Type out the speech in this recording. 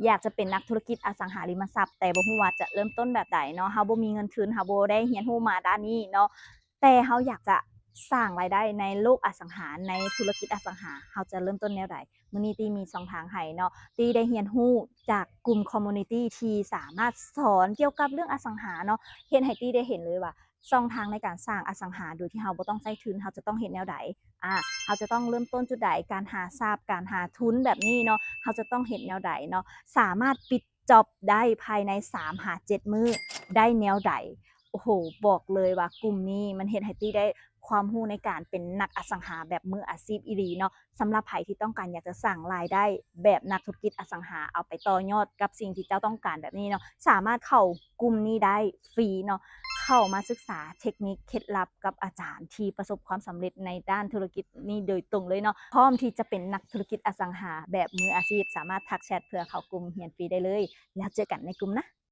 อยากจะเป็นนักธุรกิจอสังหาริมทรัพย์แต่บ่ฮู้ว่าจะเริ่มต้นแบบใดเนาะเฮาบ่มีเงินทุนเฮาบ่ได้เรียนรู้มาด้านนี้เนาะแต่เฮาอยากจะสร้างรายได้ในโลกอสังหาในธุรกิจอสังหาเฮาจะเริ่มต้นแนวใดมื้อนี้ติมีช่องทางให้เนาะติได้เรียนรู้จากกลุ่มคอมมิวนิตีที่สามารถสอนเกี่ยวกับเรื่องอสังหาเนาะเฮ็ดให้ติได้เห็นเลยว่าช่องทางในการสร้างอสังหาโดยที่เฮาบ่ต้องใช้ทุนเฮาจะต้องเฮ็ดแนวใดเราจะต้องเริ่มต้นจุดใดการหาทรัพย์การหาทุนแบบนี้เนาะเราจะต้องเห็นแนวใดเนาะสามารถปิดจ็อบได้ภายใน3-7มื้อได้แนวใดโอ้โหบอกเลยว่ากลุ่มนี้มันเฮ็ดให้ตี้ได้ความรู้ในการเป็นนักอสังหาแบบมืออาชีพอีหลีเนาะสำหรับไผที่ต้องการอยากจะสร้างรายได้แบบนักธุรกิจอสังหาเอาไปต่อยอดกับสิ่งที่เจ้าต้องการแบบนี้เนาะสามารถเข้ากลุ่มนี้ได้ฟรีเนาะ เข้ามาศึกษาเทคนิคเคล็ดลับกับอาจารย์ที่ประสบความสำเร็จในด้านธุรกิจนี้โดยตรงเลยเนาะพร้อมที่จะเป็นนักธุรกิจอสังหาแบบมืออาชีพสามารถทักแชทเพื่อเข้ากลุ่มเรียนฟรีได้เลยแล้วเจอกันในกลุ่มนะ